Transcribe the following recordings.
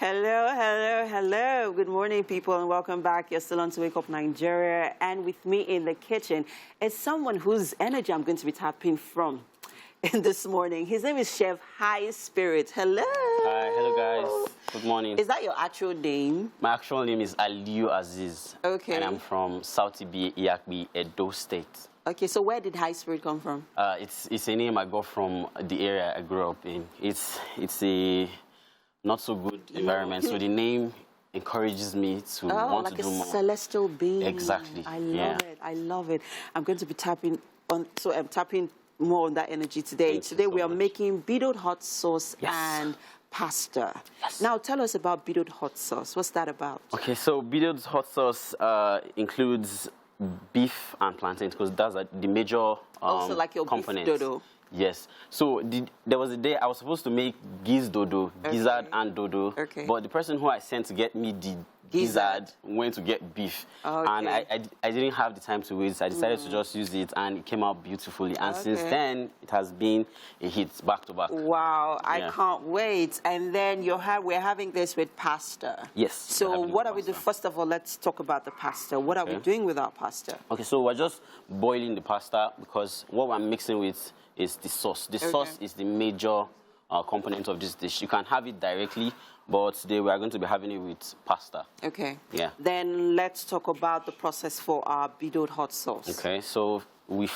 Hello, hello, hello. Good morning, people, and welcome back. You're still on To Wake Up Nigeria. And with me in the kitchen is someone whose energy I'm going to be tapping from this morning. His name is Chef High Spirit. Hello. Hi, hello, guys. Good morning. Is that your actual name? My actual name is Aliu Aziz. Okay. And I'm from South Ibi, Iyakbi, Edo State. Okay, so where did High Spirit come from? It's a name I got from the area I grew up in. It's a not so good environment, so the name encourages me to want to do more. Like a celestial being. Exactly. I love it. I love it. I'm going to be tapping on, so I'm tapping more on that energy today. Today we are making Beefdodo hot sauce and pasta. Yes. Now tell us about Beefdodo hot sauce. What's that about? Okay, so Beefdodo's hot sauce includes beef and plantain because that's the major also like your components. Beefdodo. Yes. So there was a day I was supposed to make dodo, gizzard and dodo, but the person who I sent to get me the gizzard went to get beef, and I didn't have the time to wait. I decided to just use it, and it came out beautifully. And since then, it has been a hit back to back. Wow, I can't wait. And then we're having this with pasta. Yes. So what are we doing? First of all, let's talk about the pasta. What are we doing with our pasta? Okay, so we're just boiling the pasta because what we're mixing with is the sauce. The sauce is the major component of this dish. You can have it directly, but today we are going to be having it with pasta. Okay. Yeah. Then let's talk about the process for our Beefdodo hot sauce. Okay, so we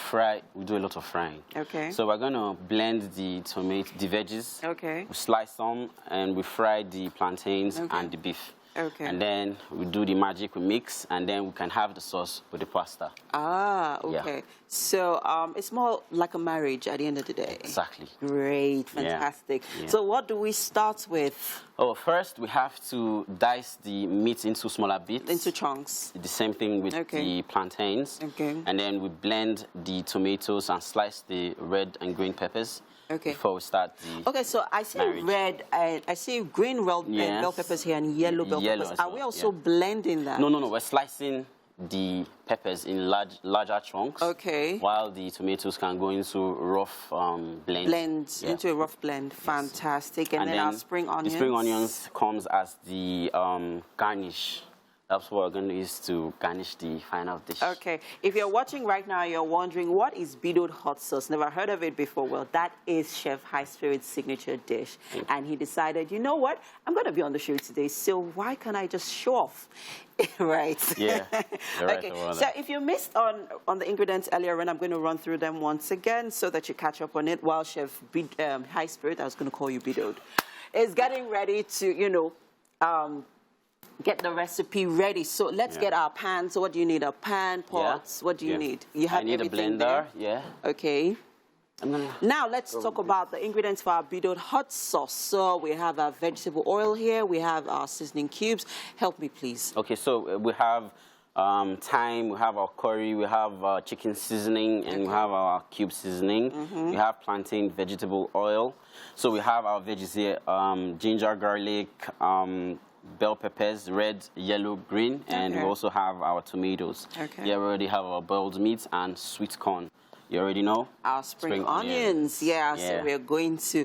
do a lot of frying. Okay. So we're going to blend the veggies. Okay. We slice some and we fry the plantains and the beef. Okay. And then we do the magic, we mix, and then we can have the sauce with the pasta. Ah, okay. Yeah. So it's more like a marriage at the end of the day. Exactly. Great, fantastic. Yeah. So what do we start with? Oh, first we have to dice the meat into smaller bits. Into chunks. The same thing with the plantains. Okay. And then we blend the tomatoes and slice the red and green peppers. Okay. Before we start the Okay, so I see red and I see green bell peppers here and yellow bell peppers. Are we also blending that? No. We're slicing the peppers in larger chunks. Okay. While the tomatoes can go into rough blend. Into a rough blend. Fantastic. And then our spring onions. The spring onions comes as the garnish. That's what we're going to use to garnish the final dish. Okay. If you're watching right now, you're wondering, what is Beefdodo hot sauce? Never heard of it before. Well, that is Chef High Spirit's signature dish. And he decided, you know what? I'm going to be on the show today, so why can't I just show off? Right. Yeah. Okay. So if you missed on the ingredients earlier, and I'm going to run through them once again so that you catch up on it while Chef High Spirit, I was going to call you Beefdodo, is getting ready to, get the recipe ready. So let's get our pan. So what do you need? A pan, pots? What do you need? You have I need a blender. There? Okay. Now let's talk about the ingredients for our Beefdodo hot sauce. So we have our vegetable oil here. We have our seasoning cubes. Help me, please. Okay, so we have thyme, we have our curry, we have chicken seasoning, and we have our cube seasoning. We have plantain vegetable oil. So we have our veggies here, ginger, garlic, bell peppers, red, yellow, green, and we also have our tomatoes. Okay. Here we already have our boiled meat and sweet corn. You already know? Our spring onions. Yeah, so we're going to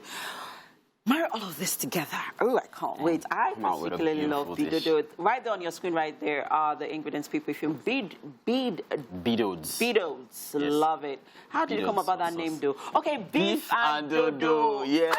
marry all of this together. Oh, I can't wait. I particularly love Beefdodo. Right there on your screen right there are the ingredients, people. If you Beefdodos. Yes. Love it. How did you come about that name, though? Okay, beef and dodo. Yeah.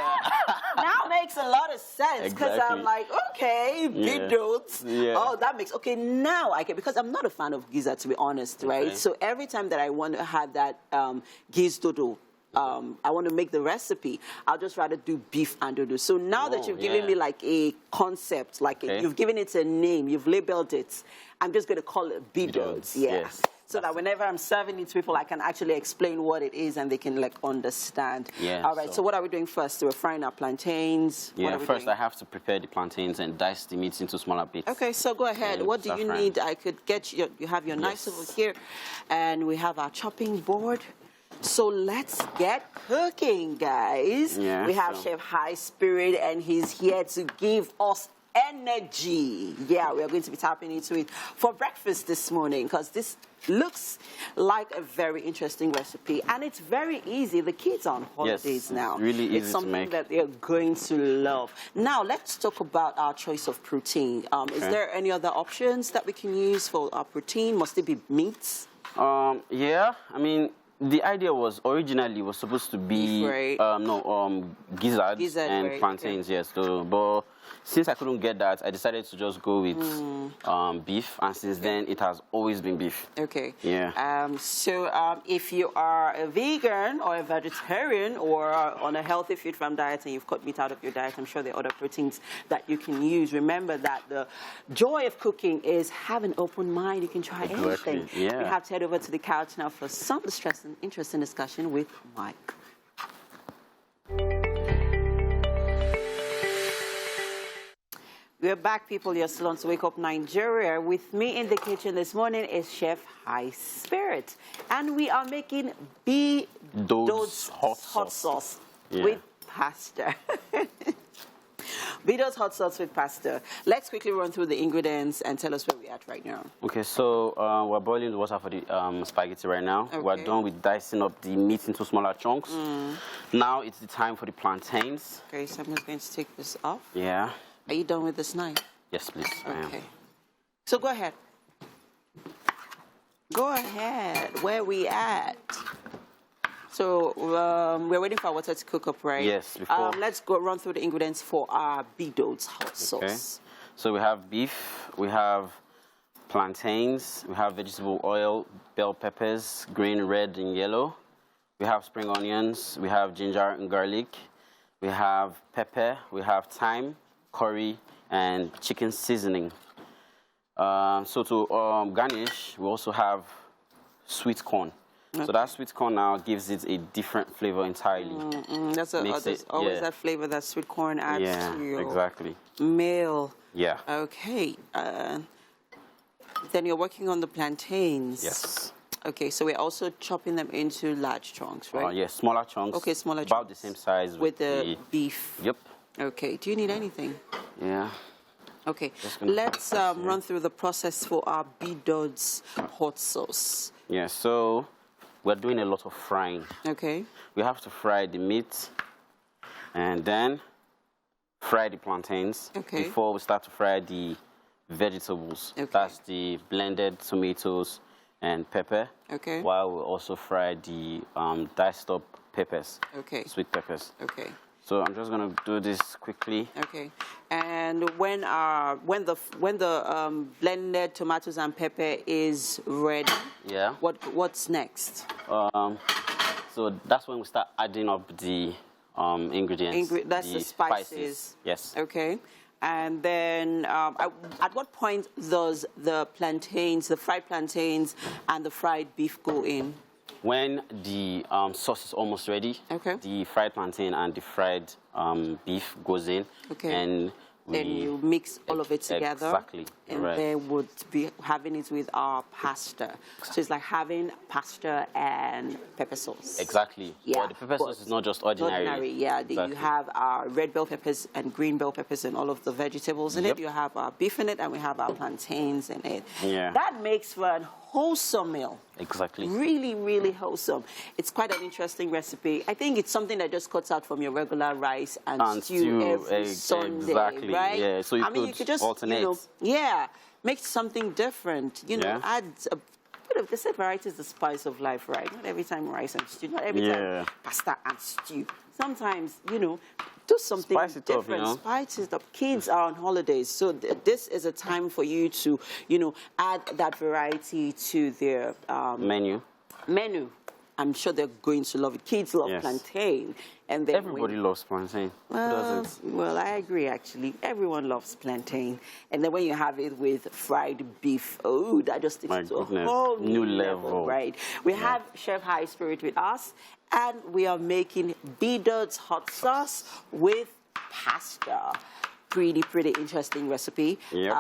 Now makes a lot of sense because I'm like, okay, Beefdodos. Yeah. Oh, that makes, okay, now I get, because I'm not a fan of gizzard, to be honest, right? So every time that I want to have that dodo, I want to make the recipe, I'll just rather do beef and dodo. So now that you've given me like a concept, like you've given it a name, you've labeled it, I'm just going to call it Beefdodos. Yes. So that whenever I'm serving it to people, I can actually explain what it is and they can like understand. Yeah. All right. So what are we doing first? So we're frying our plantains. Yeah. First, I have to prepare the plantains and dice the meat into smaller bits. Okay. So go ahead. What do you need? I could get you. You have your knives over here, and we have our chopping board. So let's get cooking, guys. Yeah, we have Chef High Spirit, and he's here to give us energy. Yeah, we are going to be tapping into it for breakfast this morning because this looks like a very interesting recipe and it's very easy. The kids are on holidays now. Really easy it's something to make. that they're going to love. Now let's talk about our choice of protein. Is there any other options that we can use for our protein? Must it be meats? Yeah, I mean, the idea was originally was supposed to be gizzards and plantains, yes. So, but since I couldn't get that, I decided to just go with beef, and since then it has always been beef. Okay. Yeah. If you are a vegan or a vegetarian or on a healthy food from diet and you've cut meat out of your diet, I'm sure there are other proteins that you can use. Remember that the joy of cooking is have an open mind. You can try anything. Yeah. We have to head over to the couch now for some interesting discussion with Mike. We're back, people. You're still on to Wake Up Nigeria. With me in the kitchen this morning is Chef High Spirit. And we are making Beefdodo's hot sauce with pasta. Beefdodo's hot sauce with pasta. Let's quickly run through the ingredients and tell us where we're at right now. Okay, so we're boiling the water for the spaghetti right now. Okay. We're done with dicing up the meat into smaller chunks. Now it's the time for the plantains. Okay, so I'm just going to take this off. Yeah. Are you done with this knife? Yes, please. I am. So go ahead. Go ahead. Where we at? So we're waiting for our water to cook up, right? Yes. Before. Let's go run through the ingredients for our Beefdodo's hot sauce. So we have beef, we have plantains, we have vegetable oil, bell peppers, green, red, and yellow. We have spring onions, we have ginger and garlic, we have pepper, we have thyme, curry, and chicken seasoning. So to garnish, we also have sweet corn. Okay. So that sweet corn now gives it a different flavor entirely. There's always that flavor that sweet corn adds to your meal. Yeah. Okay. Then you're working on the plantains. Yes. Okay, so we're also chopping them into large chunks, right? Yes, smaller chunks. Okay, smaller chunks. About the same size with the beef. Yep. Okay, do you need anything? Yeah. Okay, let's run through the process for our Beefdodo's hot sauce. Yeah, so we're doing a lot of frying. Okay. We have to fry the meat and then fry the plantains before we start to fry the vegetables. Okay. That's the blended tomatoes and pepper. Okay. While we also fry the diced up peppers. Okay. Sweet peppers. Okay. So I'm just gonna do this quickly. Okay. And when the blended tomatoes and pepper is ready, what's next? So that's when we start adding up the ingredients. That's the spices. Yes. Okay. And then at what point does the plantains, the fried plantains and the fried beef go in? When the sauce is almost ready, the fried plantain and the fried beef goes in, and then you mix all of it together. Exactly. And then would be having it with our pasta. So it's like having pasta and pepper sauce. Exactly. Yeah. But the pepper sauce is not just ordinary. Yeah. Exactly. You have our red bell peppers and green bell peppers and all of the vegetables in it. You have our beef in it, and we have our plantains in it. Yeah. That makes for a wholesome meal. Exactly. Really, really wholesome. It's quite an interesting recipe. I think it's something that just cuts out from your regular rice and stew every Sunday, right? Yeah. So you could just alternate. Make something different. Add a bit of, they say variety is the spice of life, right? Not every time rice and stew. Not every time pasta and stew. Sometimes, do something different. Spice it up. Kids are on holidays, so this is a time for you to, add that variety to their menu. I'm sure they're going to love it. Kids love plantain. And then everybody loves plantain. Well, I agree, actually. Everyone loves plantain. And then when you have it with fried beef, that just takes it to a whole new level, right? We have Chef High Spirit with us, and we are making Beefdodo's hot sauce with pasta. Pretty interesting recipe. Yep.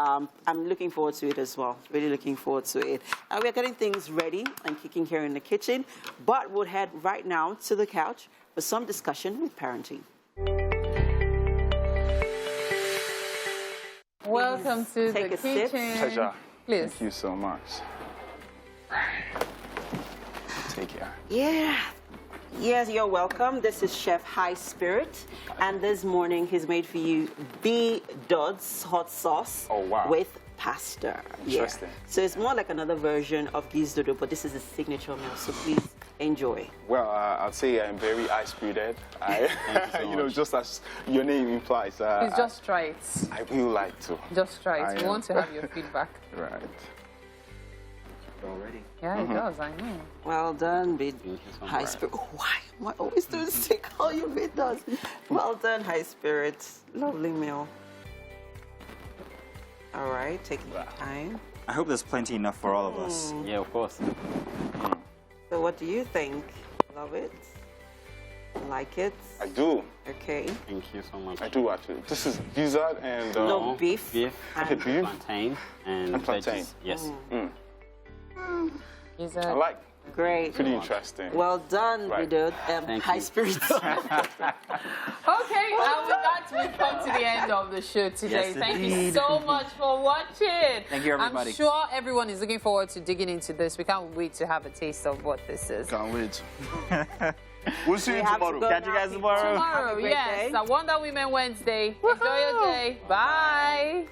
I'm looking forward to it as well. Really looking forward to it. We're getting things ready and kicking here in the kitchen, but we'll head right now to the couch for some discussion with parenting. Welcome to take the a sip. kitchen. Pleasure. Please. Thank you so much. Take care. Yeah. Yes, you're welcome. This is Chef High Spirit, and this morning he's made for you Beefdodo hot sauce with pasta. Interesting. Yeah. So it's more like another version of Beefdodo, but this is a signature meal. So please enjoy. Well, I'd say I'm very high-spirited. You know, just as your name implies. Please just try it. I will like to. Just try it. We want to have your feedback. Right. Already. Yeah, it does. I know. Well done, High Spirit. Oh, why am I always doing to call you Beefdodo? Well done, High Spirit. Lovely meal. All right, taking your time. I hope there's plenty enough for all of us. Yeah, of course. So what do you think? Love it? Like it? I do. Okay. Thank you so much. I do actually. This is gizzard and No, beef. Beef. Okay, beef. Plantain and plantain. veggies. Yes. Is I that like. Great. Pretty interesting. Well done, Right. Beefdodo. Thank High you. Spirits. okay? And with that, we've come to the end of the show today. Yes, Thank you indeed. so much for watching. Thank you, everybody. I'm sure everyone is looking forward to digging into this. We can't wait to have a taste of what this is. Can't wait. We'll see you We have to tomorrow. go Catch you now, guys people. tomorrow. Tomorrow, Have a great yes. day. A Wonder Women Wednesday. Enjoy your day. Bye.